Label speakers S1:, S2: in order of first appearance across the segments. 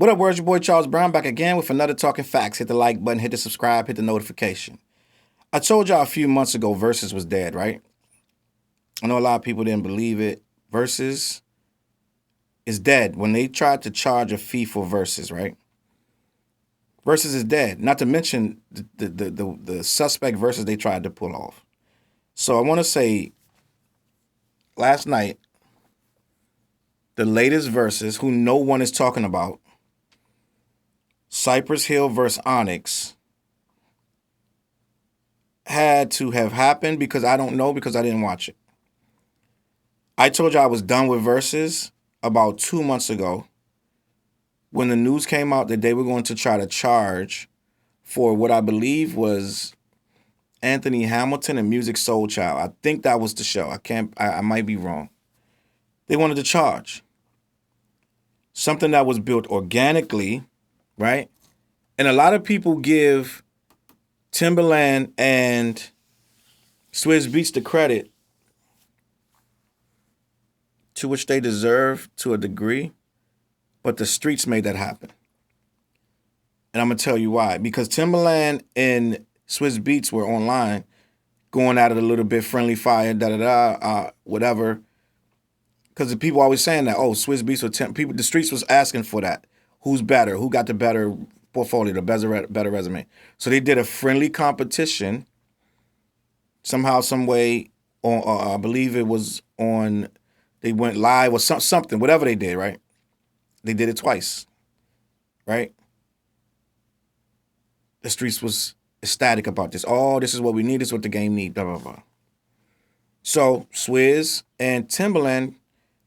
S1: What up, words? Your boy Charles Brown back again with another Talking Facts. Hit the like button, hit the subscribe, hit the notification. I told y'all a few months ago Verzuz was dead, right? I know a lot of people didn't believe it. Verzuz is dead. When they tried to charge a fee for Verzuz, right? Verzuz is dead. Not to mention the suspect Verzuz they tried to pull off. So I want to say, last night, the latest Verzuz, who no one is talking about, Cypress Hill versus Onyx, had to have happened because I don't know because I didn't watch it. I told you I was done with Verzuz about 2 months ago when the news came out that they were going to try to charge for what I believe was Anthony Hamilton and Music Soul Child. I think that was the show. I might be wrong. They wanted to charge something that was built organically, right? And a lot of people give Timbaland and Swizz Beatz the credit to which they deserve to a degree, but the streets made that happen. And I'm going to tell you why. Because Timbaland and Swizz Beatz were online going at it a little bit, friendly fire, whatever. Because the people always saying that, oh, Swizz Beatz or people, the streets was asking for that. Who's better? Who got the better portfolio, the better resume? So they did a friendly competition somehow, some way. I believe it was on. They went live or something, whatever they did, right? They did it twice, right? The streets was ecstatic about this. Oh, this is what we need. This is what the game need. Blah blah blah. So Swizz and Timbaland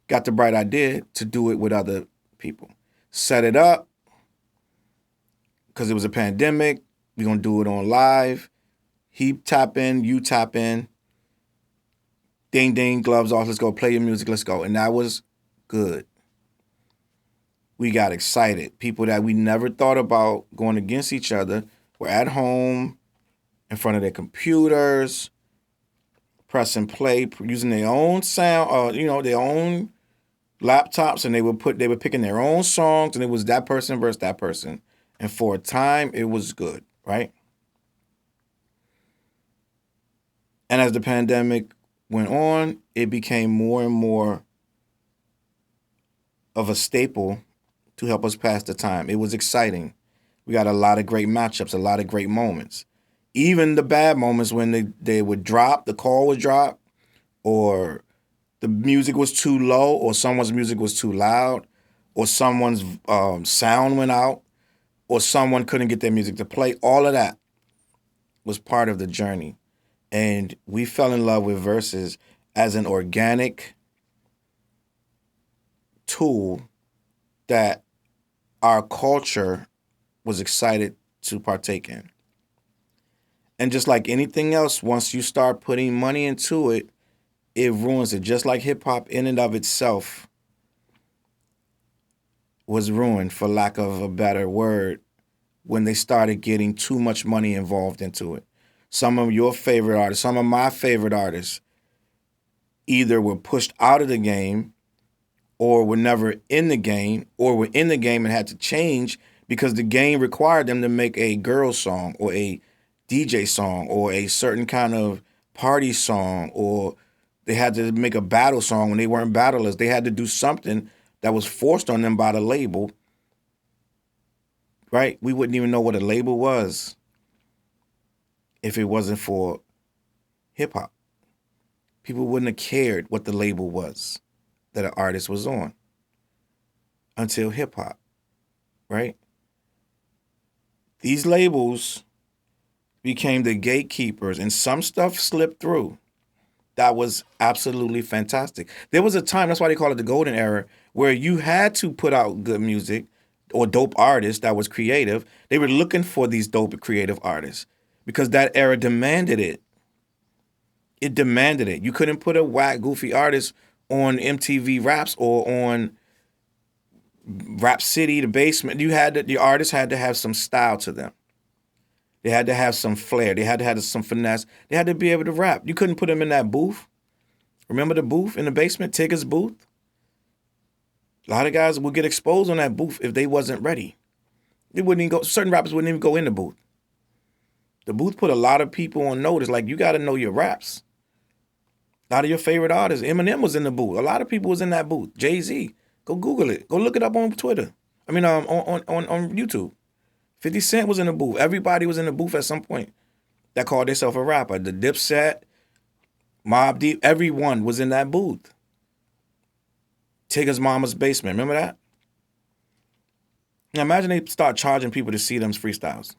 S1: got the bright idea to do it with other people. Set it up because it was a pandemic. We're going to do it on live. He tap in, you tap in. Ding, ding, gloves off. Let's go play your music. Let's go. And that was good. We got excited. People that we never thought about going against each other were at home in front of their computers, pressing play, using their own sound, their own laptops, and they were picking their own songs, and it was that person versus that person. And for a time, it was good, right? And as the pandemic went on, it became more and more of a staple to help us pass the time. It was exciting. We got a lot of great matchups, a lot of great moments. Even the bad moments when they would drop, the call would drop, or the music was too low, or someone's music was too loud, or someone's sound went out, or someone couldn't get their music to play. All of that was part of the journey. And we fell in love with Verzuz as an organic tool that our culture was excited to partake in. And just like anything else, once you start putting money into it, it ruins it. Just like hip-hop in and of itself was ruined, for lack of a better word, when they started getting too much money involved into it. Some of your favorite artists, some of my favorite artists, either were pushed out of the game or were never in the game, or were in the game and had to change because the game required them to make a girl song or a DJ song or a certain kind of party song, or they had to make a battle song when they weren't battlers. They had to do something that was forced on them by the label, right? We wouldn't even know what a label was if it wasn't for hip-hop. People wouldn't have cared what the label was that an artist was on until hip-hop, right? These labels became the gatekeepers, and some stuff slipped through. That was absolutely fantastic. There was a time, that's why they call it the golden era, where you had to put out good music or dope artists that was creative. They were looking for these dope creative artists because that era demanded it. It demanded it. You couldn't put a whack, goofy artist on MTV Raps or on Rap City, The Basement. The artists had to have some style to them. They had to have some flair. They had to have some finesse. They had to be able to rap. You couldn't put them in that booth. Remember the booth in the basement, Tigger's booth? A lot of guys would get exposed on that booth if they wasn't ready. They wouldn't even go. Certain rappers wouldn't even go in the booth. The booth put a lot of people on notice. Like, you got to know your raps. A lot of your favorite artists. Eminem was in the booth. A lot of people was in that booth. Jay-Z. Go Google it. Go look it up on Twitter. I mean, on YouTube. 50 Cent was in the booth. Everybody was in the booth at some point that called themselves a rapper. The Dipset, Mobb Deep, everyone was in that booth. Tigger's Mama's Basement. Remember that? Now imagine they start charging people to see them freestyles.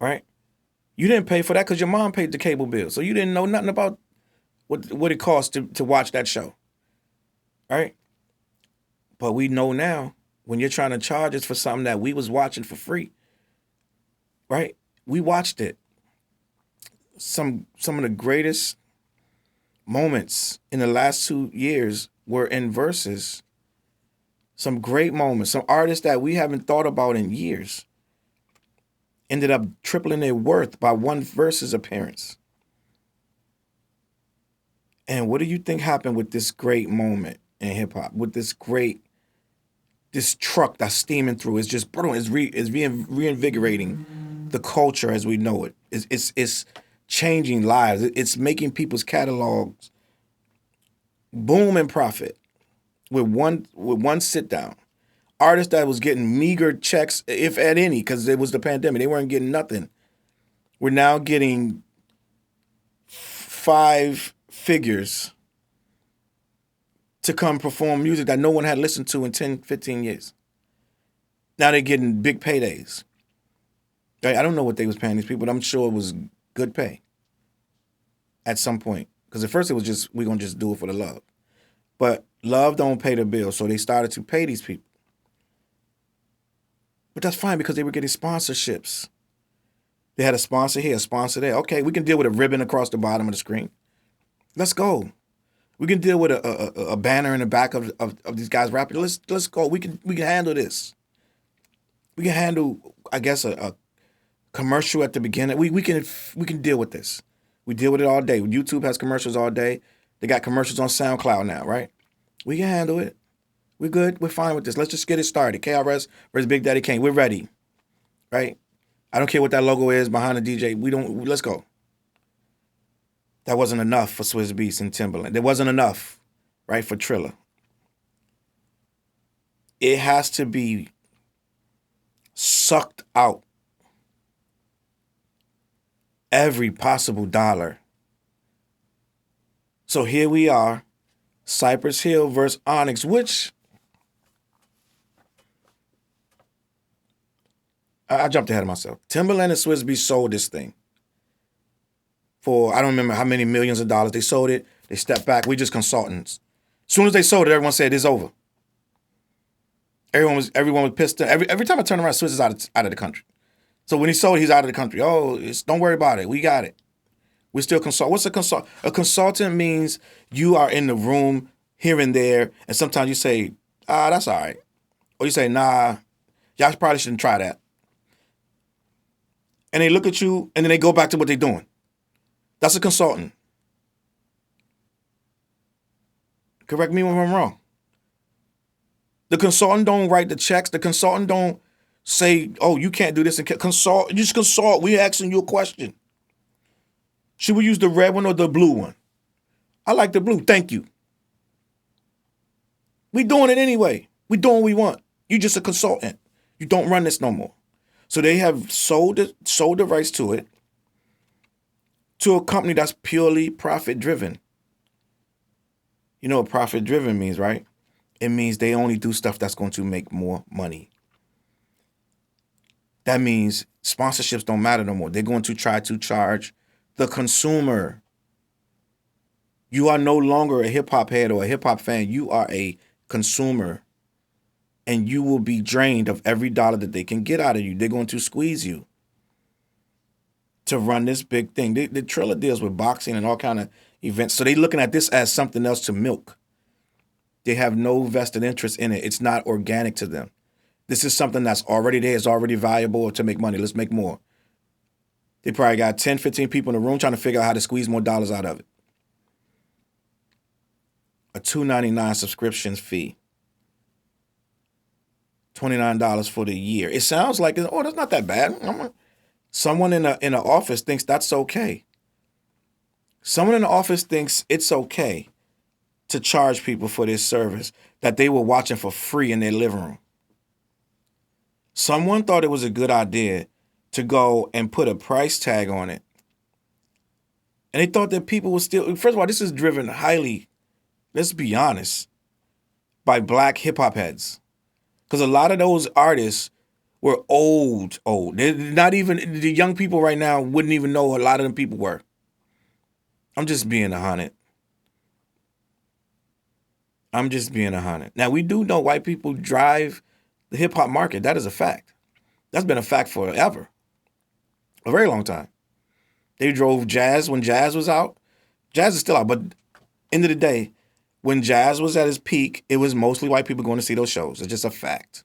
S1: Right? You didn't pay for that because your mom paid the cable bill. So you didn't know nothing about what it cost to watch that show. Right? But we know now, when you're trying to charge us for something that we was watching for free, right? We watched it. Some of the greatest moments in the last 2 years were in Verzuz. Some great moments. Some artists that we haven't thought about in years ended up tripling their worth by one Verzuz appearance. And what do you think happened with this great moment in hip hop? With this truck that's steaming through, it's just reinvigorating the culture as we know it. It's changing lives. It's making people's catalogs boom and profit with one sit down. Artists that was getting meager checks, if at any, because it was the pandemic, they weren't getting nothing. We're now getting 5 figures to come perform music that no one had listened to in 10, 15 years. Now they're getting big paydays. Right? I don't know what they was paying these people, but I'm sure it was good pay at some point. Because at first it was just, we're going to just do it for the love. But love don't pay the bill, so they started to pay these people. But that's fine because they were getting sponsorships. They had a sponsor here, a sponsor there. Okay, we can deal with a ribbon across the bottom of the screen. Let's go. We can deal with a banner in the back of these guys rapping. Let's go. We can handle this. We can handle, I guess, a commercial at the beginning. We can deal with this. We deal with it all day. YouTube has commercials all day. They got commercials on SoundCloud now, right? We can handle it. We're good. We're fine with this. Let's just get it started. KRS versus Big Daddy Kane. We're ready, right? I don't care what that logo is behind the DJ. Let's go. That wasn't enough for Swizz Beatz and Timbaland. There wasn't enough, right, for Triller. It has to be sucked out. Every possible dollar. So here we are, Cypress Hill versus Onyx, which I jumped ahead of myself. Timbaland and Swizz Beatz sold this thing for, I don't remember how many millions of dollars. They sold it. They stepped back. We just consultants. As soon as they sold it, everyone said it's over. Everyone was pissed. Every time I turn around, Swizz is out of the country. So when he sold it, he's out of the country. Oh, don't worry about it. We got it. We still consult. What's a consult? A consultant means you are in the room here and there, and sometimes you say, that's all right. Or you say, nah, y'all probably shouldn't try that. And they look at you, and then they go back to what they're doing. That's a consultant. Correct me if I'm wrong. The consultant don't write the checks. The consultant don't say, oh, you can't do this. And consult. You just consult. We're asking you a question. Should we use the red one or the blue one? I like the blue. Thank you. We doing it anyway. We doing what we want. You just a consultant. You don't run this no more. So they have sold the rights to it to a company that's purely profit driven. You know what profit driven means, right? It means they only do stuff that's going to make more money. That means sponsorships don't matter no more. They're going to try to charge the consumer. You are no longer a hip hop head or a hip hop fan. You are a consumer. And you will be drained of every dollar that they can get out of you. They're going to squeeze you to run this big thing. The Triller deals with boxing and all kind of events. So they're looking at this as something else to milk. They have no vested interest in it. It's not organic to them. This is something that's already there. It's already valuable to make money. Let's make more. They probably got 10, 15 people in the room trying to figure out how to squeeze more dollars out of it. a $2.99 subscription fee. $29 for the year. It sounds like, oh, that's not that bad. Someone in an office thinks that's okay. Someone in the office thinks it's okay to charge people for this service that they were watching for free in their living room. Someone thought it was a good idea to go and put a price tag on it. And they thought that people would still, first of all, this is driven highly, let's be honest, by black hip hop heads. Because a lot of those artists were old. They're not even, the young people right now wouldn't even know who a lot of them people were. I'm just being 100. Now, we do know white people drive the hip hop market. That is a fact. That's been a fact forever. A very long time. They drove jazz when jazz was out. Jazz is still out, but end of the day, when jazz was at its peak, it was mostly white people going to see those shows. It's just a fact.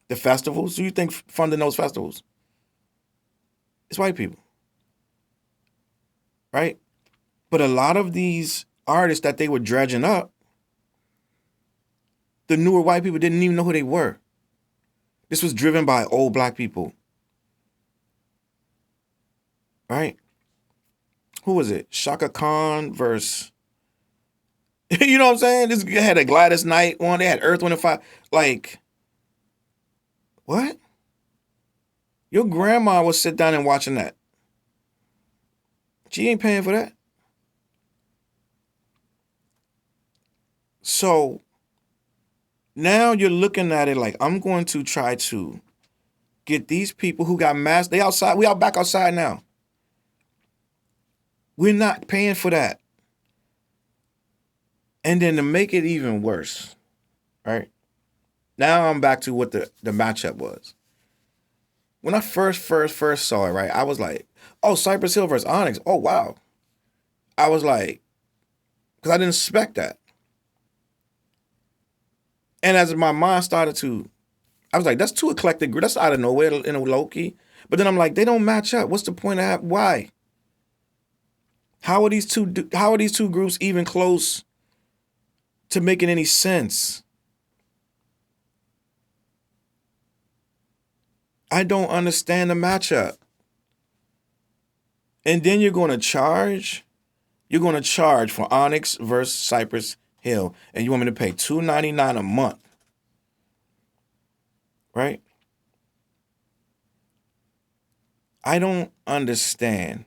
S1: The festivals, who you think funding those festivals? It's white people. Right? But a lot of these artists that they were dredging up, the newer white people didn't even know who they were. This was driven by old black people. Right? Who was it? Shaka Khan versus... You know what I'm saying? This had a Gladys Knight one. They had Earth, Wind, and Fire. Like, what? Your grandma would sit down and watching that. She ain't paying for that. So now you're looking at it like, I'm going to try to get these people who got masks. They outside. We out back outside now. We're not paying for that. And then to make it even worse, right? Now I'm back to what the matchup was. When I first saw it, right, I was like, oh, Cypress Hill versus Onyx. Oh, wow. I was like, because I didn't expect that. And as my mind started to, I was like, that's too eclectic. That's out of nowhere in a low key. But then I'm like, they don't match up. What's the point of that? Why? How are these two groups even close to making any sense? I don't understand the matchup. And then you're going to charge for Onyx versus Cypress Hill, and you want me to pay $2.99 a month, right? I don't understand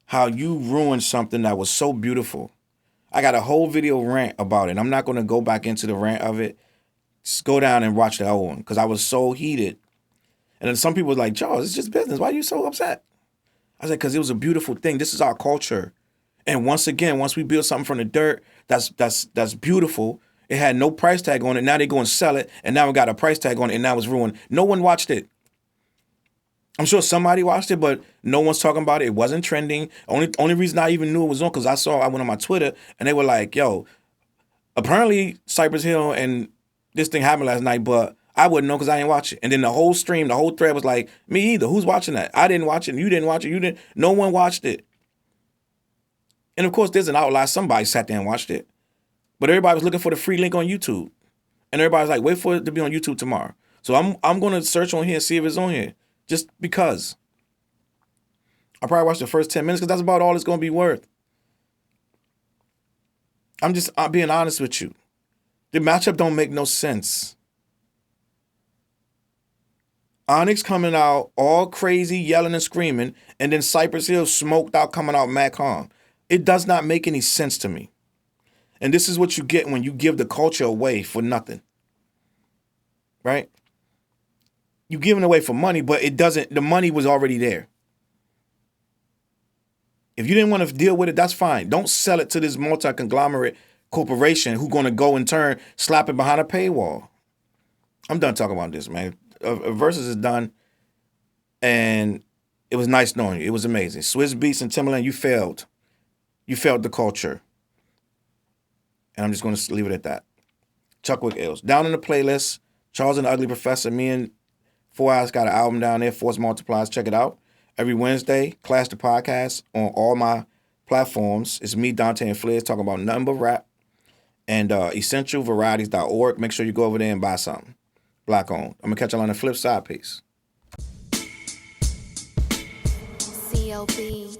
S1: how you ruined something that was so beautiful. I got a whole video rant about it. I'm not going to go back into the rant of it. Just go down and watch the whole one because I was so heated. And then some people were like, Challz, it's just business. Why are you so upset? I was like, because it was a beautiful thing. This is our culture. And once again, once we build something from the dirt, that's beautiful. It had no price tag on it. Now they go and sell it. And now we got a price tag on it. And now it's ruined. No one watched it. I'm sure somebody watched it, but no one's talking about it. It wasn't trending. Only reason I even knew it was on because I went on my Twitter and they were like, yo, apparently Cypress Hill and this thing happened last night, but I wouldn't know because I didn't watch it. And then the whole stream, the whole thread was like, me either. Who's watching that? I didn't watch it. You didn't watch it. No one watched it. And of course, there's an outlier. Somebody sat there and watched it. But everybody was looking for the free link on YouTube. And everybody's like, wait for it to be on YouTube tomorrow. So I'm going to search on here and see if it's on here. Just because. I probably watched the first 10 minutes because that's about all it's going to be worth. I'm being honest with you. The matchup don't make no sense. Onyx coming out all crazy, yelling and screaming, and then Cypress Hill smoked out, coming out mad calm. It does not make any sense to me. And this is what you get when you give the culture away for nothing. Right? You give it away for money, but the money was already there. If you didn't want to deal with it, that's fine. Don't sell it to this multi-conglomerate corporation who's going to go in turn, slap it behind a paywall. I'm done talking about this, man. Verzuz is done, and it was nice knowing you. It was amazing. Swizz Beatz and Timbaland, you failed. You failed the culture. And I'm just going to leave it at that. Chuckwick Ills. Down in the playlist, Challz and the Ugly Professor, me and 4 Eyes got an album down there, Force Multipliers. Check it out. Every Wednesday, Clash the Podcast on all my platforms. It's me, Dante, and Flares talking about nothing but rap. and essentialvarieties.org. Make sure you go over there and buy something. Black owned. I'm gonna catch y'all on the flip side. Peace.
S2: CLB.